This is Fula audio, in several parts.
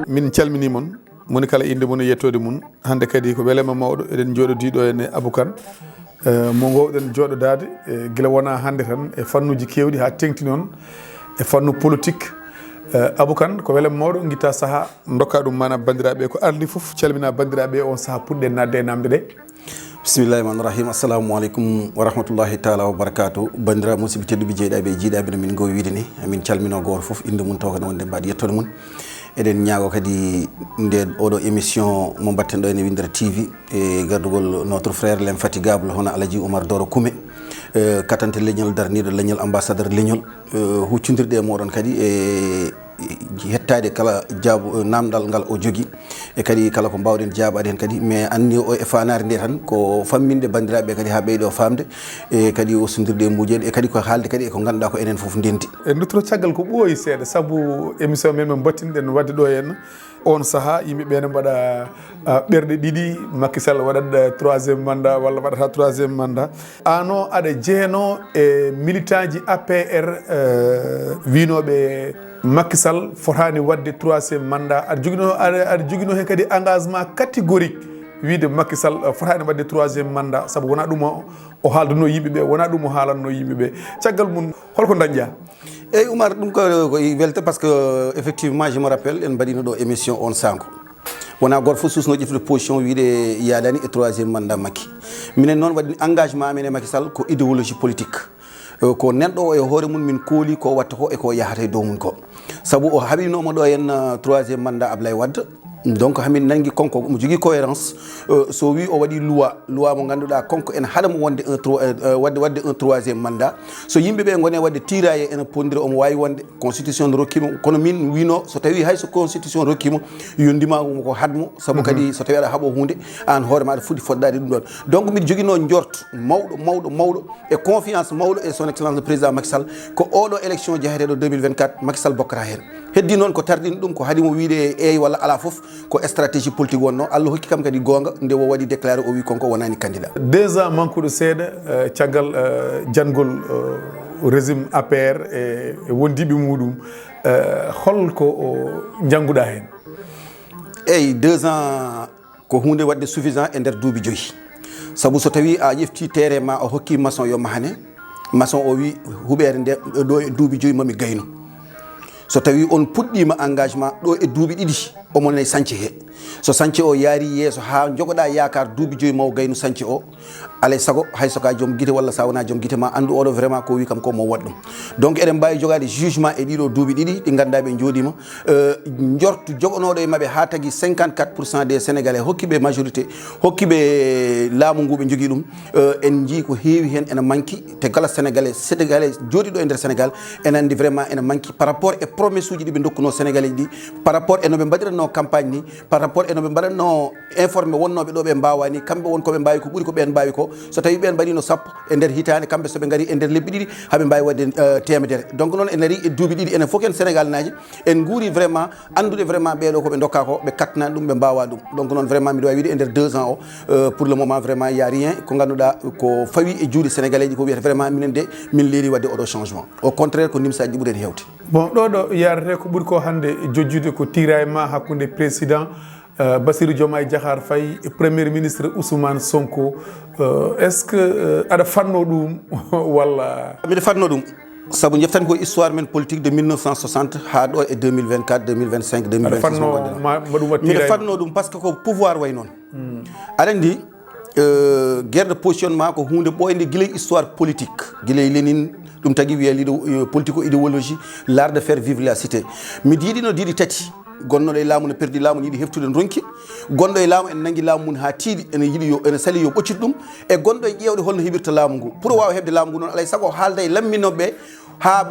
min calmini mon moni kala inde mon e yettode mun hande kadi ko welema mawɗo eɗen jooɗodiɗo ene Abou Kane mo gowɗen jooɗodade guila wona hande tan e fannuji kewɗi ha tengti noon e fannu politique Abou Kane ko welema mawɗo guitta saaha dokka ɗum mana bandiraɓe ko ardi foof calmina bandiraɓe on saaha puɗɗe nadde e namde ɗe. bisimillahi rahmani rahim. assalamu aleykum wa rahmatullahi taala wa barakatuh. bandira musidɓe tedduɓe jeeɗaɓe e jiiɗaɓe no min gowi wiide ni min calmino goto foof inde mum taw kadi wonde mbaɗi yettode mum. eɗen ñaago kadi nde oɗo émission mo mbatten ɗo ene windira TV e gardugol notre frère l'infatigable hono Aladji Oumar Doro Koumé katante leñol darniɗo leñol ambassadeur leñol huccodirɗe e moɗon kadi e hettade kala jaabu namdal ngal o jogui e kadi kala ko mbawɗen jaaɓade hen kadi mais anni o e fanare nde tan ko famminde bandiraɓe kadi ha ɓeyɗo famde e kadi o sondirde e mujeɗe e kadi ko haalde kadi eko ganduɗa ko enen foof ndendi e duttoro caggal ko ɓooyi seeɗa saabu émission men min battinɗen wadde ɗo henna on saaha yimɓeɓe ne mbaɗa ɓerɗe ɗiɗi Macky Sall waɗat troisiéme mandat walla waɗata troisiéme mandat ano aɗa jeeno e militant ji APR winoɓe Macky Sall fotani wadde troisiéme mandat aɗa joguino hen kadi engagement catégorique wiide Macky Sall fotani wadde troisiéme mandat saabu wona ɗum o haalduno yimɓeɓe wona ɗum o haalanno yimɓeɓe caggal mum holko dañƴa? eyyi Oumar ɗum ko welte par ce que effectivement je me rappelle en mbaɗino ɗo émission on sanko wona goto fof susno ƴeftude position wiide yaadani e troisiéme mandat Macky minen noon waɗi engagement amen e Macky Sall ko idéologie politique ko nenɗo o e hoore mum min kooli ko watta ko eko yahata e dow mum ko saabu o haɓinoma ɗo henna troisiéme mandat Ablaye Wade donc hamin nangi konko mo jogui cohérence so wi o waɗi loi mo ganduɗa konko ene haɗamo wonde wadde un troisiéme mandat so yimɓeɓe gone wadde tiraye ene pondira omo wawi wonde constitution ne rokkimo kono min wino so tawi hayso constitution rokkimo yondimago ko hadmo saabu kadi so tawi aɗa haaɓo hunde an hoore ma aɗa fuɗɗi foɗɗade ɗum ɗon donc mbiɗa joguino jorto mawɗo e confiance mawɗo e son excellence le président Macky Sall ko oɗo élection jaheteɗo 2024 Macky Sall bokkata hen heddi noon ko tardini ɗum ko haadimo wiide eyi walla ala foof ko stratégie politique wonno Allah hokki kam kadi gonga nde o waɗi déclaré o wi konko wonani candidat 2 ans manqueuɗo seeɗa caggal jangol régime APR e wondiɓe muɗum holko jangguɗa hen? eyyi 2 ans ko hunde wadde suffisant e nder duuɓi 5 saabu so tawi a ƴefti terrain ma a hokki maçon yo mahane maçon o wi huɓere nde ɗo e duuɓi 5 mami gayno so tawi on puɗɗima engagement ɗo e duuɓi 2 omon e sañce he so sañce o yaari yeeso ha jogoɗa yakar duuɓi 5 maw gaynu sañce o alay saago hayso ka joom guite walla sa wona joom guite ma andu oɗo vraiment ko wi kam ko mo waɗ ɗum donc eɗen mbawi jogade jugement e ɗiɗo duuɓi 2 ɗi ganduɗa ɓe jooɗima jortu jogonoɗo e mabɓe ha tagui 54% des sénégalais hokkiɓe majorité hokkiɓe laamu ngu ɓe jogui ɗum en jii ko heewi hen ene manqui te kala sénégalais jooɗiɗo e nder sénégal ene andi vraiment ene manqui par rapport e promesse uji ɗi ɓe dokkuno sénégalais ɗi par rapport e noɓe mbaɗiranno campagne ni par rapport e noɓe mbaɗatno informé wonnoɓe ɗo ɓe mbawani kamɓe won koɓe mbawi ko ɓuuri ko ɓen mbawi ko so tawi ɓen mbaɗino 10 e nder hitande kamɓe soɓe gaari e nder lebbi 2 haɓe mbawi wadde temedere donc noon en ari e duuɓi 2 enen fof ken sénégal naji en guuri vraiment andude vraiment ɓeɗo koɓe dokka ko ɓe kattanani ɗum ɓe mbawa ɗum donc noon vraiment mbiɗa wawi wiide e nder 2 ans o pour le moment vraiment y a rien ko ganduɗa ko fawi e juuɗe sénégalais ji ko wiyata vraiment minen de min leeri wadde oɗo changement au contraire ko nimsaji ɓuuri en hewde bon ɗo yarate ko ɓuuri ko hande jojjude ko tiraillement hakkude président Bassirou Diomaye Diakhar Faye e premier ministre Ousmane Sonko est ce que aɗa fanno ɗum walla? mbiɗa fanno ɗum saabu jeftani ko histoire men politique de 1960 ha ɗo e 2024 2025 2026 mbiɗa fanno ɗum par ce que ko pouvoir way noon aɗa andi guerre de positionnement ko hunde ɓoyde guila histoire politique guila Lénine ɗum tagui wiya politico idéologie l'art de faire vivre la cité mi diiɗino diiɗi tati gonnoɗo e laamu ne perdi laamu ne yiiɗi heftude ronki gonɗo e laamu ene nangui laamu mum ha tiiɗi ene yiiɗi ene sali yo ɓoccit ɗum e gonɗo e ƴewde holno heɓirta laamu ngu pour wawa hebde laamu ngu noon alay saago haalda e lamminoɓeɓe ha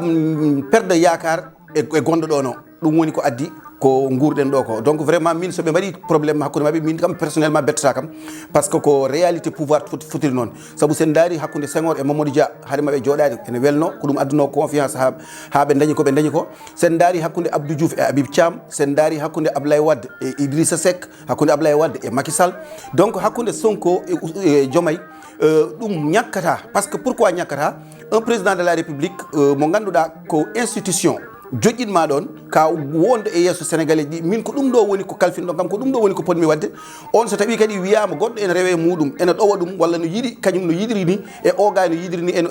perde yakar e gonɗo ɗo no ɗum woni ko addi ko guurɗen ɗo ko donc vraiment min soɓe mbaɗi probléme hakkude mabɓe min kam personnellement bettata kam par ce que ko réalité pouvoir fotiri noon saabu sen daari hakkude Senghor e Mamadou Dia haade mabɓe jooɗade ene welno ko ɗum adduno confiance ha ɓe dañi koɓe dañi ko sen daari hakkude Abdou Diouf e Habib Thiam sen daari hakkude Ablaye Wade e Idrissa Seck hakkude Ablaye Wade e Macky Sall donc hakkude Sonko e Diomaye ɗum ñakkata par ce que pourquoi ñakkata un président de la république mo ganduɗa ko institution joƴƴinma ɗon ka wonde e yesso sénégalais ɗi min ko ɗum ɗo woni ko kalfinɗo kam ko ɗum ɗo woni ko ponmi wadde on so tawi kadi wiyama goɗɗo ene rewe muɗum ene ɗowa ɗum walla no yiiɗi kañum no yiɗiri ni e o ga no yiɗiri ni eno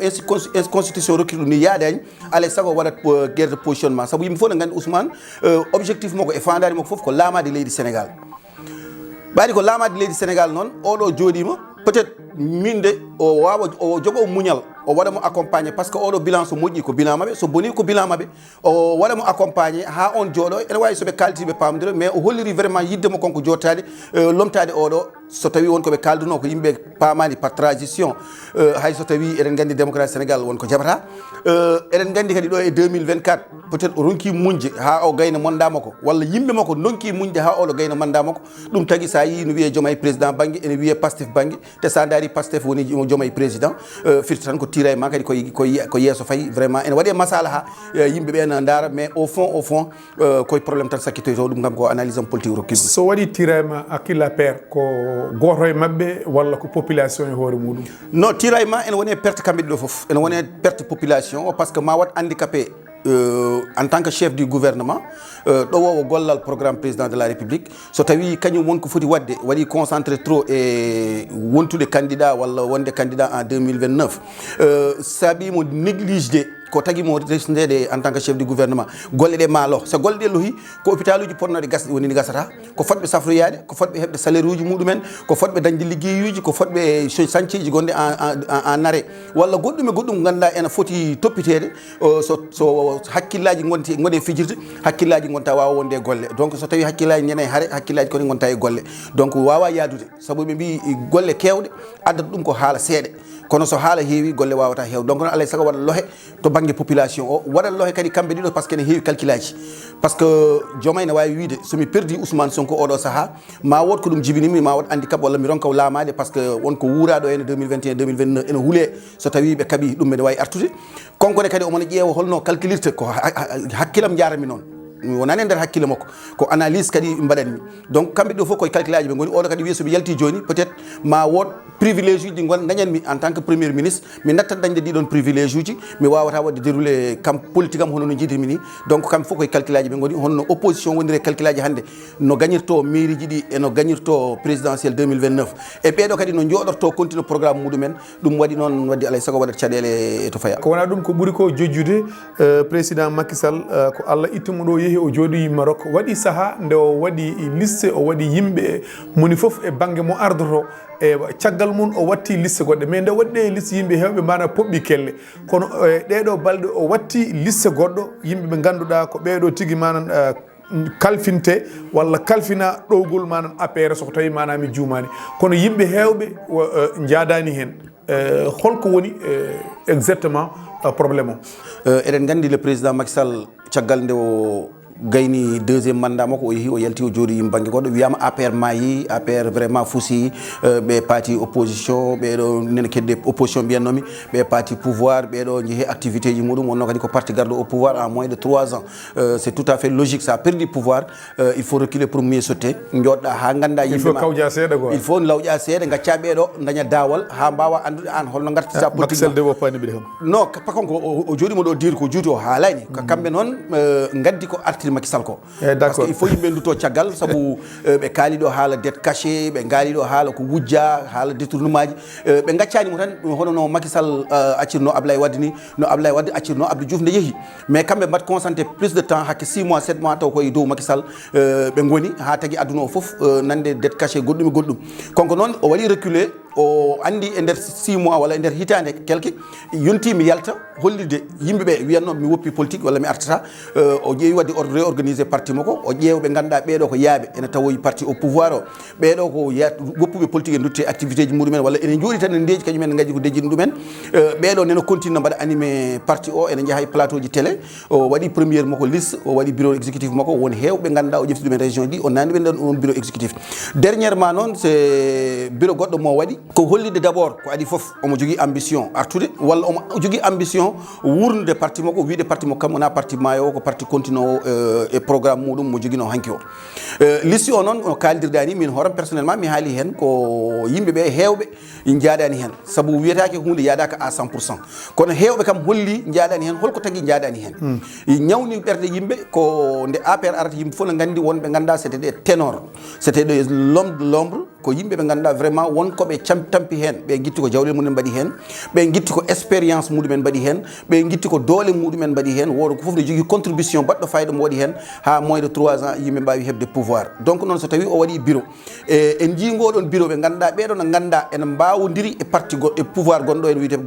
constitution rokkiɗum ni yaadani alay saago waɗat guerre de positionnement saabu yimɓe fof ne gandi Ousmane objectif makko e fandare makko foof ko laamade leydi Sénégal ɓaɗi ko laamade leydi Sénégal noon oɗo jooɗima peut être min de o wawa o jogo muñal o waɗa mo accompagné par ce que oɗo bilan so moƴƴi ko bilan maɓɓe so boni ko bilan maɓɓe o waɗa mo accompagné ha on jooɗo ene wawi soɓe kaltiɓe pamdira mais o holliri vraiment yiddemo konko jottade lomtade oɗo so tawi wonko ɓe kalduno ko yimɓe pamani par transition hay so tawi eɗen gandi démocratie Sénégal wonko jaɓata eɗen gandi kadi ɗo e 2024 peut être o ronki muñde ha o gayno monda makko walla yimɓe makko donki muñde ha oɗo gayno manda makko ɗum tagui sa yi no wiye Diomaye président banggue ene wiye Pastef banggue te sa daari Pastef woni Diomaye président firti tan ko tira e ma kadi ko yesso fayi vraiment ene waɗe masalaha yimɓe ɓe ne daara mais au fond koye probléme tan sakkitoyto ɗum kam ko analyse am politique rokkiɗum so waɗi tirama hakkilla paire ko goto e mabɓe walla ko population e hoore muɗum non tira e ma ene woni perte kamɓe ɗo foof ene woni perte population par ce que ma wat handicapé en tant que chef du gouvernement ɗowowo gollal programme président de la république so tawi kañum wonko foti wadde waɗi concentré trop e wontude candidat walla wonde candidat en 2029 saabimo néglige ko tagui mo resdede en tant que chef du gouvernement golle ɗe maalo so golle ɗe lohi ko hôpital uji ponnoɗe gasɗe woni ni gasata ko fotɓe safroyade ko fotɓe hebde salaire uji muɗumen ko fotɓe dañde liggueyuji ko fotɓe chantier ji gonɗe en arrêt walla goɗɗum e goɗɗum ganduɗa ene foti toppitede so hakkillaji gone fijirde hakkillaji gonta wawa wonde e golle donc so tawi hakkillaji ñana e haare hakkillaji kone gonta e golle donc wawa yadude saabu ɓe mbi golle kewɗe addata ɗum ko haala seeɗa kono so haala heewi golle wawata heew donc noon alay saago waɗa lohe to banggue population o waɗa lohe kadi kamɓe ɗiɗo par ce que ne heewi calcul aji par ce que Diomaye ne wawi wiide somi perdi Ousmane Sonko oɗo saaha ma wot ko ɗum jibinimi ma wot handicap walla mi ronka laamade par ce que wonko wuuraɗo ene 2021 2029 ene huule so tawi ɓe kaaɓi ɗum mbeɗa wawi artude konkone kadi omona ƴeewa holno calculirte ko hakkilam jarami noon wonani e nder hakkille makko ko analyse kadi mbaɗanmi donc kamɓe ɗo fof koye calcul aji ɓe goni oɗo kadi wiya somi yalti joni peut être ma wot privilége uji ɗi dañanmi en tant que premier ministre mi nattat dañde ɗiɗon privilége uji mi wawata wadde déroulé kam politique am hono no jiidimi ni donc kamɓe fof koye calcul aji ɓe goni honno opposition wondiri e calcul aji hannde no gagnirto mairie ji ɗi eno gagnirto présidentiel 2029 e ɓeɗo kadi no joɗorto continue programme muɗumen ɗum waɗi noon wadde alay saago waɗat caɗele e to faya ko wona ɗum ko ɓuuri ko jojjude président Macky Sall ko Allah ittimo ɗo yeehi o jooɗoyi Maroc waɗi saaha nde o waɗi liste o waɗi yimɓe moni foof e banggue mo ardoto e caggal mum o watti liste goɗɗe mais nde waɗɗe liste yimɓe hewɓe mana poɓɓi kelle kono ɗeɗo balɗe o watti liste goɗɗo yimɓe ɓe ganduɗa ko ɓeɗo tigui manan kalfinte walla kalfina ɗowgol manan APR soko tawi mana mi juumani kono yimɓe hewɓe jaadani hen holko woni exactement probléme o eɗen gandi le président Macky Sall caggal nde o gayni deuxième mandat makko o yeehi o yalti o jooɗi yim banggue goɗɗo wiyama APR maayi APR vraiment fuusi ɓe parti opposition ɓeɗo nene kedde opposition mbiyannomi ɓe parti pouvoir ɓeɗo jeehi activité ji muɗum wonno kadi ko parti garɗo au pouvoir en moins de 3 ans c'est tout à fait logique ça perdi pouvoir il faut reculer pour mieux sauter joɗɗa ha ganda yimɓe il faut kawja seeɗa quoi il faut lawƴa seeɗa gacca ɓeɗo daña dawal ha mbawa andude an holno gartita politique non par contre o jooɗimo ɗo dire ko juuti o haalani kamɓe noon gaddi ko artiri Macky Sall ko par ce que il faut yimɓe nduto caggal saabu ɓe kaaliɗo haala dette caché ɓe gaaliɗo haala ko wujja haala détournement ji ɓe gaccanimo tan hono no Macky Sall accirno Ablaye Wade ni no Ablaye Wade accirno Abdou Diouf nde yeehi mais kamɓe mbat concentré plus de temps hakke 6 mois 7 mois taw koye dow Macky Sall ɓe goni ha tagui aduna o foof nande dette caché goɗɗum e goɗɗum konko noon o waɗi reculé o andi e nder 6 mois walla e nder hitande quelque yonti mi yalta hollide yimɓeɓe wiyanno mi woppi politique walla mi artata o ƴeewi wadde réorganiser parti makko o ƴeewa ɓe ganduɗa ɓeɗo ko yaaɓe ene tawoyi parti au pouvoir o ɓeɗo ko woppuɓe politique e dutte activité ji muɗumen walla ene jooɗi tan e ndeji kañumen gaddi ko dejjini ɗumen ɓeɗo neno continue mbaɗa animé parti o ene jaaha e plateau ji télé o waɗi premiére makko liste o waɗi bureau exécutif makko woni hewɓe ganduɗa o ƴefti ɗumen région ɗi o nani ɓe nden on bureau exécutif dernièrement noon c'est bureau goɗɗo mo waɗi ko hollide d' abord ko adi foof omo jogui ambition artude walla omo jogui ambition wurnude parti makko wiide parti makko kam wona parti maayo o ko parti continue o e programme muɗum mo jogino hanki o liste o noon o kaldirɗani min horam personnellement mi haali hen ko yimɓeɓe hewɓe jaaɗani hen saabu wiyetake hunde yaadaka à 100% kono hewɓe kam holli jaaɗani hen holko tagui jaaɗani hen ñawni ɓerde yimɓe ko nde APR arata yimɓe fof ne gandi wonɓe ganduɗa c'était des ténors c'était des l'homme de l'ombre ko yimɓe ɓe ganduɗa vraiment wonkoɓe tampi hen ɓe guitti ko jawɗele mumen mbaɗi hen ɓe guitti ko expérience muɗumen mbaɗi hen ɓe guitti ko doole muɗumen mbaɗi hen wodo ko foof ne jogui contribution baɗɗo fayida mo waɗi hen ha moins de 3 ans yimɓe mbawi hebde pouvoir donc noon so tawi o waɗi bureau en jii ngoɗon bureau ɓe ganduɗa ɓeɗo no ganduɗa ene mbawodiri e parti e pouvoir gonɗo en wiyete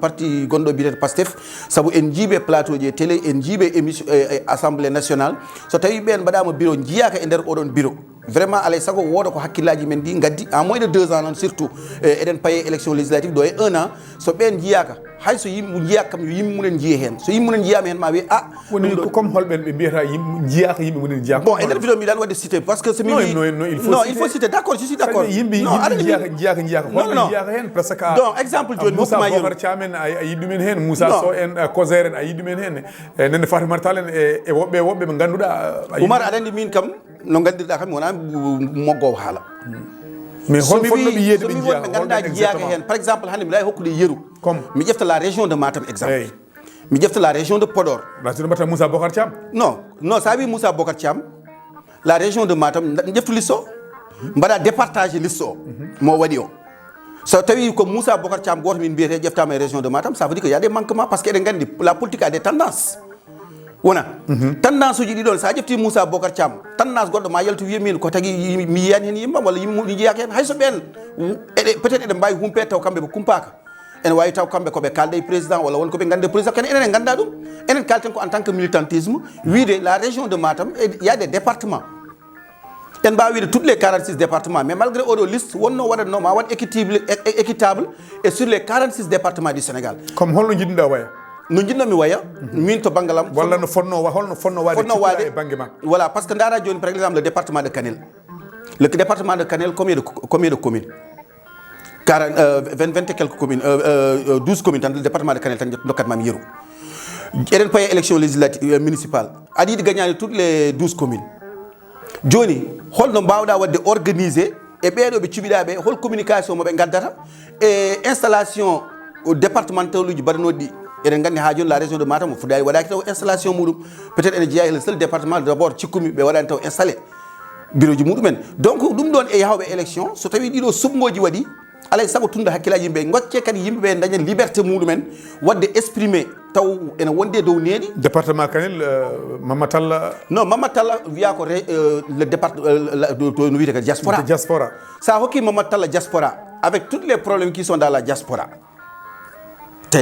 parti gonɗo biyetete Pastef saabu en jiiɓe plateau ji e télé en jiiɓe émission assemblée nationale so tawi ɓen mbaɗama bureau jiyaka e nder oɗon bureau vraiment alay sago wooda ko hakkillaji men ɗi gaddi en moins de 2 ans noon surtout eɗen paye élection législative ɗo e 1 an so ɓen jiyaka hayso yimɓe jiyaka kam yo yimɓe munen jiiye hen so yimɓe munen jiyama hen ma wiye woni comme holɓen ɓe mbiyata yimɓe jiyaka yimɓe munen jiyaka bon e nder vidéo mbiɗan wadde cité par ce que somi non il faut citer d'accord je suis d'accord yimɓe jiyaka holɓe jiyaka hen par ce que donc exemple joni Moussa Bocar Thiam en a yiɗi ɗumen hen Moussa Sow en Cosére en a yiɗi ɗumen hen nende Fatimata Tall en e woɓɓe ɓe ganduɗa Oumar aɗa andi min kam no gandirɗa kam wona moggowo haala mais hol fonnoɓe yiyede ɓe ɓe ganduɗa jiyaka hen par exemple hande mi laawi hokkude yeru comme mi ƴefta la région de Matam exemple mi ƴefta la région de Podor latiɗo mbatta Moussa Bocar Thiam non sa wi Moussa Bocar Thiam la région de Matam ƴeftu liste o mbaɗa départage liste o mo waɗi o so tawi ko Moussa Bocar Thiam goto min mbiyete ƴeftama e région de Matam ça veut dire que y a des manquements par ce que eɗen gandi la politique a des tendances wona tendance uji ɗiɗon sa ƴefti Moussa Bocar Thiam tendance goɗɗo ma yaltu wiya min ko tagui mi yiyani hen yimɓam walla yimɓe jiyaka hen hayso ɓen peut être eɗen mbawi humpede taw kamɓe ɓe kumpaka ene wawi taw kamɓe koɓe kalde président walla won koɓe gande président kene enen en ganda ɗum enen kalten ko en tant que militantisme wiide la région de Matam y a des départements en mbawi wiide toutes les 46 départements mais malgré oɗo liste wonno waɗatno ma waɗ équitable et sur les 46 départements du Sénégal comme holno jiɗɗa waya no jinnomi waya min to banggalam walla no fonno holno fonno wade e banggue ma voilà parce que ndara joni par exemple le département de Kanel le département de Kanel combien de communes 20 et quelques communes 12 communes tan le département de Kanel tan dokkatmami yeru eɗen paye élection législative municipale aɗa yiɗi gagnade toutes les 12 communes joni holno mbawɗa wadde organisé e ɓeɗo ɓe cuɓiɗaɓe hol communication moɓe gaddata e installation départemental uji mbaɗanoɗi ɗi eɗen gandi ha joni la région de Matam fuɗɗari waɗaki taw installation muɗum peut être ene jeeya le seul département d' abord cikkumi ɓe waɗani taw installé bureau ji muɗumen donc ɗum ɗon e yahawɓe élection so tawi ɗiɗo subgoji waɗi alay saago tunda hakkillaji yimɓe gocce kadi yimɓeɓe daña liberté muɗumen wadde exprimer taw ene wonde dow neeɗi département Kanel Mamadou Talla non Mamadou Talla wiya ko le département no wiyete ko diaspora sa hokki Mamadou Talla diaspora avec tous les problèmes qui sont dans la diaspora te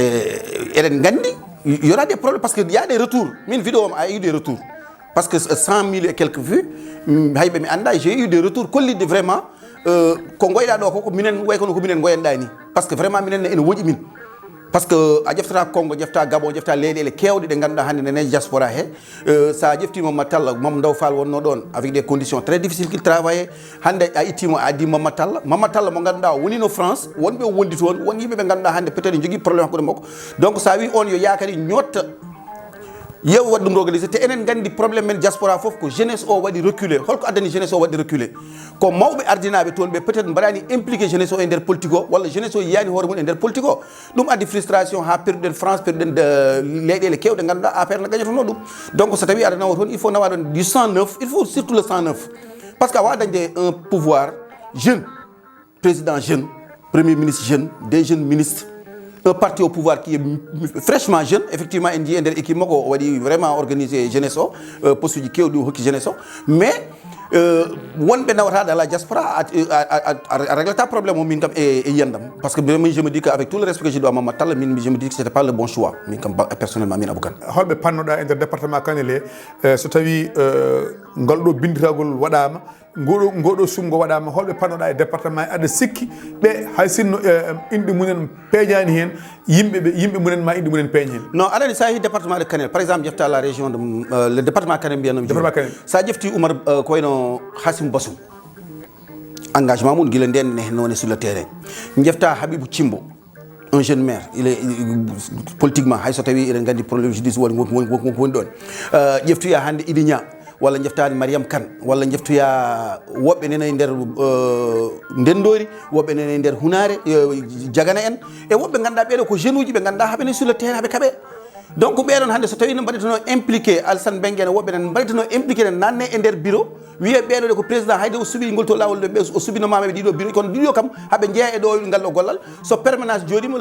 eɗen gandi y aura des problèmes parce que y a des retours min vidéo a eu des retours parce que 100 000 et quelques vues hayɓe mi anda j'ai eu des retours kollidde vraiment ko goyɗa ɗo ko minen way kono ko minen goyenɗa ni par ce que vraiment minen ene woƴi min par ce que a ƴeftata Congo ƴefta Gabon ƴefta leyɗele kewɗe ɗe ganduɗa hannde nene diaspora he sa ƴeftima Mamadou Talla Mamadou Ndaw Fall wonno ɗon avec des conditions très difficiles qu'il travaillait hannde a ittimo a addi Mamadou Talla mo ganduɗa woni no France wonɓe wondi toon won yimɓe ɓe ganduɗa hannde peut être jogui probléme hakkude makko donc sa wi on yo yakari ñotta yew waɗ ɗum organisé te enen gandi probléme men diaspora foof ko jeunesse o waɗi reculé holko addani jeunesse o waɗi reculé ko mawɓe ardinaɓe toon ɓe peut être mbaɗani impliqué jeunesse o e nder politique o walla jeunesse o yiyani hoore mum e nder politique o ɗum addi frustration ha perduɗen France perduɗen leyɗele kewɗe ganduɗa APR ne gagnatono ɗum donc so tawi aɗa nawa toon il faut nawa ɗon du 109 il faut surtout le 109 par ce que a wawa dañde un pouvoir jeune président jeune premier ministre jeune des jeunes ministres un parti au pouvoir qui est fraîchement jeune effectivement en jii e nder équipe makko o waɗi vraiment organisé jeunesse o poste uji kewɗi hokki jeunesse o mais wonɓe nawata dans la diaspora a réglata probléme o min kam e yiyandam par ce que min je me dis que avec tout le respect que je dois Mamadou Talla min je me dis que c'était pas le bon choix min kam personnellement min Aboukane holɓe pannoɗa e nder département Kanel so tawi ngal ɗo bindiratgol waɗama ngoɗo sumgo waɗama holɓe pannoɗa e département aɗa sikki ɓe hay sinno inde munen peeñani hen yimɓe munen ma inde munen peeñ hen non aɗani sa yeehi département de Kanel par exemple ƴefta la région de le département Kanel mbiyatnomi sa ƴefti Oumar ko wayno Hassim Bassoum engagement mum guila nden ne noone sur le terrain ƴefta Habibou Thimbo un jeune maire il est politiquement hay so tawi eɗen gandi probléme justice woni ɗon ƴeftoya hannde Idy walla jeftani Mariam Kane walla jeftoya woɓɓe nena e nder Ndendori woɓɓe nena e nder Hunare Diagana en e woɓɓe ganduɗa ɓeɗo ko jeune uji ɓe ganduɗa haɓene sur le terrain haɓe kaɓe donc ɓeɗon hannde so tawi no mbaɗitono impliqué Alassane Mbengue en woɓɓe nan mbaɗitono impliqué ne nanne e nder bureau wiye ɓeɗo de ko président hayde o suɓi ngol to lawol ɓe o suɓino mamaɓe ɗiɗo bureau kono ɗiɗo kam haɓe jeeya e ɗo ngal ɗo gollal so permanence jooɗima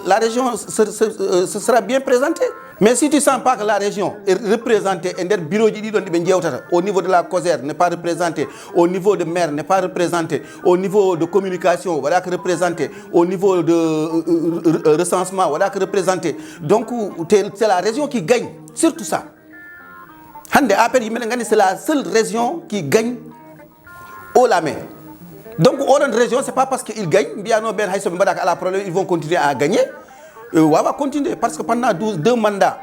la région sera bien présentée mais si tu sens pas que la région est représentée e nder bureau ji ɗiɗon ɗiɓe jewtata au niveau de la COSER n'est pas représenté au niveau de maire n'est pas représenté au niveau de communication waɗaka représenté au niveau de recensement waɗaka représenté donc c'est la région qui gagne surtout ça hande APR yimɓe gandi c'est la seule région qui gagne haut la main donc oɗon région c'est pas parce que il gagne mbiyano ɓen hay soɓe mbaɗaka ala probléme ils vont continuer à gagner wawa continuer parce que pendant 2 mandats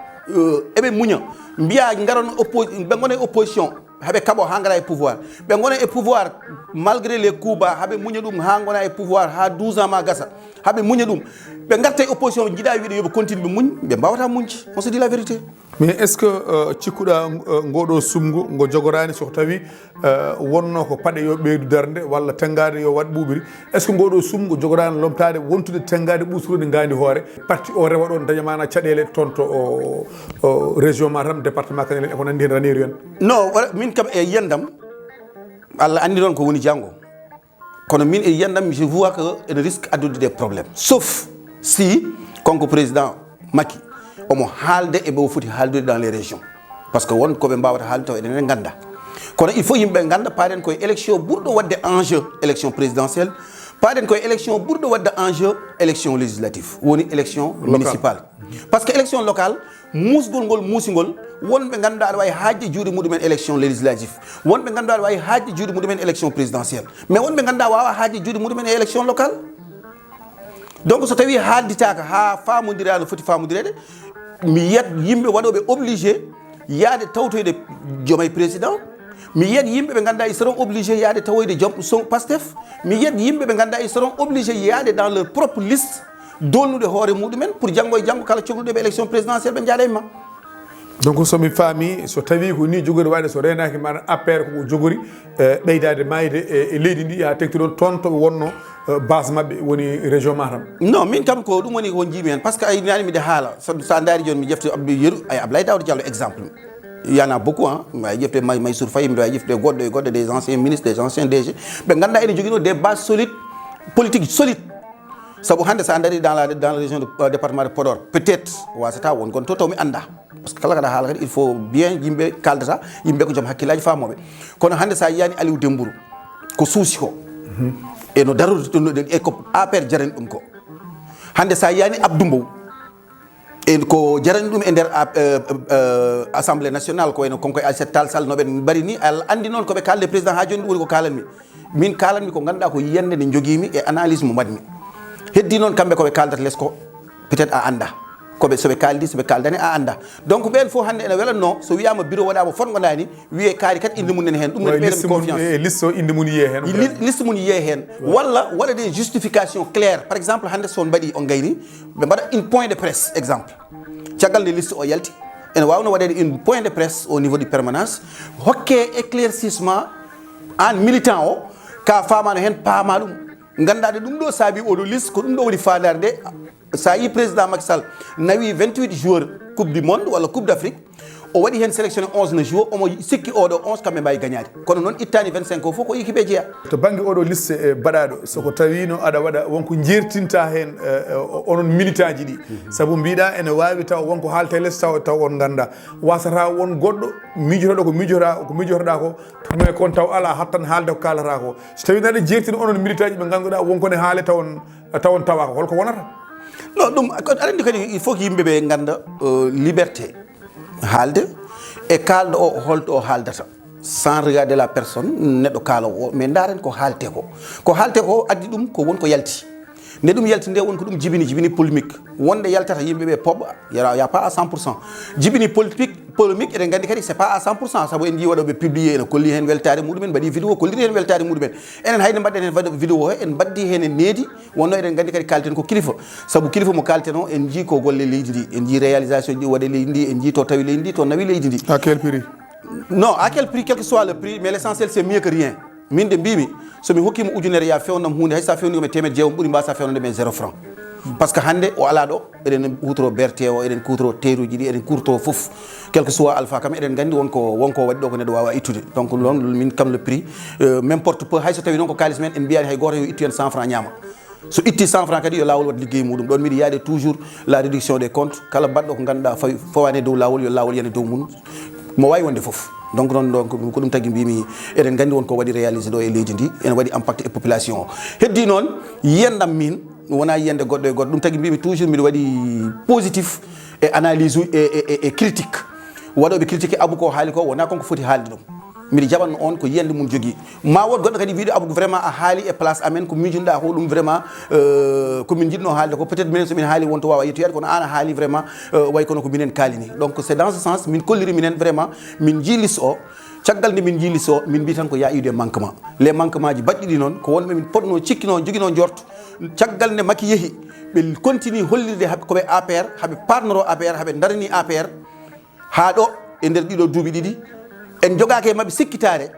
eɓe muña mbiya garon ɓe gone opposition haɓe kaɓo ha gara e pouvoir ɓe gona e pouvoir malgré les coups bas haɓe muña ɗum ha gona e pouvoir ha 12 ans ma gasa haɓe muña ɗum ɓe garta e opposition jiiɗa wiide yoɓe continue ɓe muñ ɓe mbawata muñci on se dit la vérité mais est ce que cikkuɗa ngoɗo sumgo ngo jogorani so tawi wonno ko paɗe yo ɓeydu darde walla tengade yo waɗ ɓuɓiri est ce que ngoɗo sumgo jogorani lomtade wontude tengade ɓusrude gandi hoore parti o rewa ɗon dañamana caɗele toon to région Matam département Kanel e ko nandi hen raneri hen non min kam e yiyandam Allah andi ɗon ko woni janggo kono min e yiyandam je vois que ene risque addude des problèmes sauf si konko président Macky omo haalde e ɓe foti haaldude dans les régions par ce que won koɓe mbawata haalde taw eɗen ganda kono il faut yimɓe ganda paaɗen koye élection ɓurɗo wadde enjeu élection présidentielle paaɗen koye élection ɓurɗo wadde enjeu élection législative woni élection municipale par ce que élection locale musgol ngol muusigol wonɓe ganduɗa aɗa wawi haajde juuɗe muɗumen élection législative wonɓe ganduɗa aɗa wawi haajde juuɗe muɗumen élection présidentielle mais wonɓe ganduɗa wawa haajde juuɗe muɗumen e élection locale donc so tawi haalditaka ha famodira no foti famodirede mi yiyat yimɓe waɗoɓe obligé yaade tawtoyde joomay président mi yiyat yimɓe ɓe ganduɗa ils seront obligés yaade tawoyde joom Pastef mi yiyat yimɓe ɓe ganduɗa ils seront obligés yaade dans leur propre liste dolnude hoore muɗumen pour janggo e janggo kala cohluɗo ɓe élection présidentielle ɓe jaaɗa e ma donc somi faami so tawi ko ni jogori waɗe so renaki mana APR koko jogori ɓeydade mayde e leydi ndi ha tekti ɗon toon toɓe wonno base mabɓe woni région Matam non min kam ko ɗum woni ko jiimi hen par ce que ay nani miɗe haala sa daari joni mi ƴefti yeru ay Ablaye Daouda Diallo exemple il y en a beaucoup hein ay ƴefte Maysour Faye miɗo wawi ƴefte goɗɗo e goɗɗo des anciens ministres des anciens DG ɓe ganduɗa ene joguino des bases solides politique solide saabu hande sa daari dans la région du département de Podor peut être wasata won gon to taw mi anda parce que kala kaɗa haala kadi il faut bien yimɓe kaldata yimɓe ko joom hakkillaji famoɓe kono hande sa yiyani Aliou Dembourou ko suusi ko e no darude e ko APR jarani ɗum ko hande sa yiyani Abdou Mbow e ko jarani ɗum e nder assemblée nationale ko wayno konko e Aissata Tall Sall noɓe mbari ni Allah andi noon koɓe kalde président ha joni ɗum woni ko kalanmi min kalanmi ko ganduɗa ko yiyande nde joguimi e analyse mo mbaɗmi heddi noon kamɓe koɓe kaldata less ko peut être a anda koɓe soɓe kaldi soɓe kaldani a anda donc ɓen fof hannde ene welanno so wiyama bureau waɗama fotgonani wiye kaari kadi inde mum nene hen ɗum ɓeɗami confiance liste o inde mum yiye hen liste mum yiye hen walla waɗa des justification claire par exemple hannde son mbaɗi on gayni ɓe mbaɗa une point de presse exemple caggal nde liste o yalti ene wawno waɗede une point de presse au niveau du permanence hokke éclaircissement an militant o ka famano hen paama ɗum gandade ɗum ɗo saabi oɗo liste ko ɗum ɗo woni fandare nde sa yi président Macky Sall nawi 28 joueurs coupe du monde walla coupe d'Afrique o waɗi hen sélectionné 11 no joueur omo sikki oɗo 11 kamɓe mbawi gagnade kono noon ittani 25 o fof ko équipe jeeya to banggue oɗo liste baɗaɗo soko tawino aɗa waɗa wonko jertinta hen onon militant ji ɗi saabu mbiɗa ene wawi taw wonko haalte less taw on ganda wasata won goɗɗo mijotoɗo ko mijotoɗa ko tano e kon taw ala hattan haalde ko kalata ko so tawi aɗa jertina onon militant ji ɓe ganduɗa wonko ne haale tawon tawa ko holko wonata non ɗum aɗa andi kadi il faut que yimɓeɓe ganda liberté haalde e kalɗo o holto o haaldata sans regarder la personne neɗɗo kaalowo o mais daren ko haalte ko addi ɗum ko wonko yalti nde ɗum yalti nde won ko ɗum jibini polémique wonde yaltata yimɓeɓe poɓɓa ya pas à 100% jibini polémique eɗen gandi kadi c'est pas à 100% saabu en jii waɗoɓe publié ene kolli hen weltare muɗumen mbaɗi vidéo kolliri hen weltare muɗumen enen hayde mbaɗɗen hen vidéo he en baddi hen e needi wonno eɗen gandi kadi kalten ko kilifa saabu kilifa mo kalten o en jii ko golle leydi ndi en jii réalisation ɗi waɗe leydi ndi en jii to tawi leydi ndi to nawi leydi ndi à quel prix? Non, à quel prix, quel que soit le prix, mais l'essentiel c'est mieux que rien. Min de mbimi, so mi hokkima ujunere ya fewnam hunde hay sa fewni ko temed jeewam ɓuri mbasa fewnande men 0 franc. Parce que hande o ala ɗo eɗen hutoro berte o eɗen kutoro teruji ɗi eɗen kurto fof quel que soit alpha kam eɗen gandi wonko waɗi ɗo ko neɗɗo wawa ittude donc non min kam le prix m'importe peu hay so tawi noon ko kalis men en mbiyani hay goto yo ittu hen 100 franc ñama so itti 100 franc kadi yo lawol wat liggey muɗum ɗon mbiɗa yaade toujours la réduction des comptes kala baɗɗo ko ganduɗa fawani dow lawol yo lawol yana dow mum mo wawi wonde fof donc non donc ko ɗum tagui mbimi eɗen gandi wonko waɗi réalisé ɗo e leydi ndi ene waɗi impact e population o heddi noon yiyandam min wona yiyande goɗɗo e goɗɗo ɗum tagui mbimi toujours mbiɗa waɗi positif e analyse uji e critique waɗoɓe critique Abou ko haali ko wona konko foti haalde ɗum mbiɗa jaɓanno on ko yiyande mum jogui ma wot goɗɗo kadi wiide Abou vraiment a haali e place amen ko miijonoɗa ko ɗum vraiment komin jiɗno haalde ko peut être minen somin haali wonto wawa yettoyade kono an a haali vraiment way kono ko minen kaalini donc c'est dans ce sens min kolliri minen vraiment min jii liste o caggal nde min jii liste o min mbi tan ko ya iwde manquement les manquement ji baɗɗi ɗi noon ko wonɓe min poɗno cikkino joguino jorto caggal nde makki yeehi ɓe continue hollirde koɓe APR haɓe parnoro APR haɓe darani APR ha ɗo e nder ɗiɗo duuɓi ɗiɗi en jogake e mabɓe sikkitare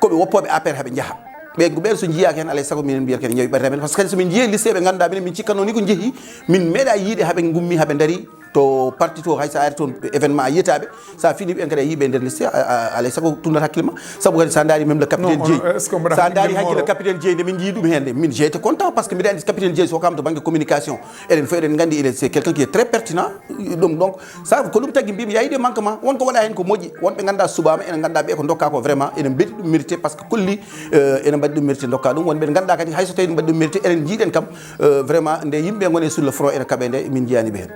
koɓe woppoɓe APR haɓe jaaha ɓen so jiyaki hen alay saago minen mbiyata kadi ñawi ɓerɗe men par ce que kadi somin jiiye liste ɓe ganduɗa minen min cikkanno ni ko jeehi min meeɗa yiide haɓe gummi haɓe daari to parti to hay sa ari toon événement a yiyataɓe sa fini ɓen kadi a yiiɓe nder liste alay saago tundat hakkille ma saabu kadi sa daari même le capitaine Dieye sa daari hakkille capitaine Dieye nde min jii ɗum hen min j'étais content par ce que mbiɗa andi capitaine Dieye so kam to banggue communication eɗen fo eɗen gandi c'est quelqu'un qui est très pertinent ɗum donc sa ko ɗum tagui mbimi yayide manquement wonko waɗa hen ko moƴƴi wonɓe ganduɗa subama enen ganduɗa ɓe ko dokka ko vraiment enen mbeɗi ɗum mérité par ce que kolli enen mbaɗi ɗum mérité dokka ɗum wonɓe ganduɗa kadi hayso tawi ɗum mbaɗi ɗum mérité enen jiiɗen kam vraiment nde yimɓe gone sur le front ene kaɓe nde min jiyaniɓe hen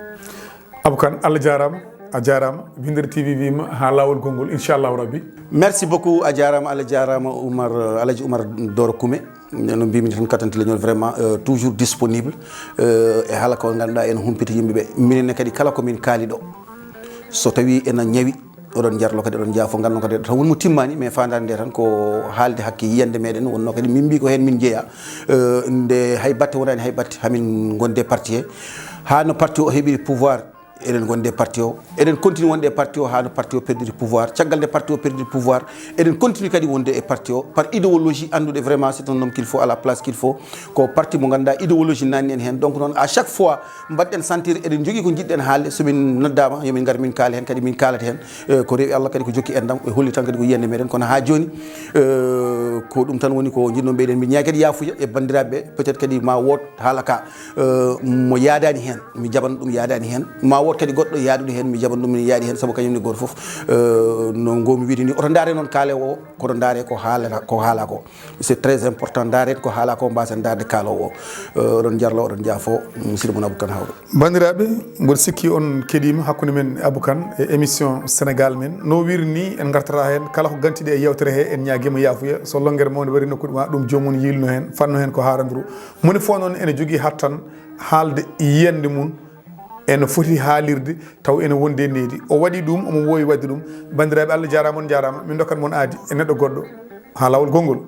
Abou Kane Allah jarama a jarama Winder TV wima ha lawol gongol inchallahu rabbi. Merci beaucoup a jarama Allah jarama Alaji Oumar Doro Koumé no mbimi tan katante leñol vraiment toujours disponible e haala ko ganduɗa ene humpita yimɓeɓe minenne kadi kala komin kaali ɗo so tawi ene ñawi oɗon jarlo kadi oɗon jaafo galno kadi tan wonmo timmani mais fandade nde tan ko haalde hakke yiyande meɗen wonno kadi min mbi ko hen min jeeya nde hay batte wonani hay batte hamin gonde parti he ha no parti o heeɓi pouvoir eɗen gonde parti o eɗen continue wonde e parti o ha no parti o perdiri pouvoir caggal nde parti o perdiri pouvoir eɗen continue kadi wonde e parti o par idéologie andude vraiment c'est un homme qu'il faut à la place qu'il faut ko parti mo ganduɗa idéologie nanni en hen donc noon à chaque fois mbaɗɗen sentir eɗen jogui ko jiɗɗen haalde somin noddama yomin gar min kaala hen kadi min kalata hen ko rewi Allah kadi ko jokki endam e holli tan kadi ko yiyande meɗen kono ha joni ko ɗum tan woni ko jinno mbiɗen mi ñaagi kadi yafuya e bandiraɓeɓe peut être kadi ma wot haala ka mo yaadani hen mi jaɓan ɗum yaadani hen ma wot kadi goɗɗo yaadude hen mi jaɓan ɗum mi yaadi hen saabu kañum ne goto foof no gomi wiide ni oto daare noon kaale o koto daare ko haala ko c'est très important daarede ko haala ko mbasen darde kaalowo o oɗon jarlo oɗon jaafo musidɗo mon Abou Kane Hawre bandiraɓe mboɗo sikki on keeɗima hakkude men Abou Kane e émission Sénégal men no wiiri ni en gartata hen kala ko gantiɗe e yewtere he en ñaguima yafuya so longguere mawde waɗi nokkude ma ɗum jomum yilno hen fanno hen ko haranduru moni fo noon ene jogui hattan haalde yiyande mum ene foti haalirde taw ene wonde needi o waɗi ɗum omo wowi wadde ɗum bandiraɓe Allah jarama on jarama min dokkat moon aadi e neɗɗo goɗɗo ha lawol gongol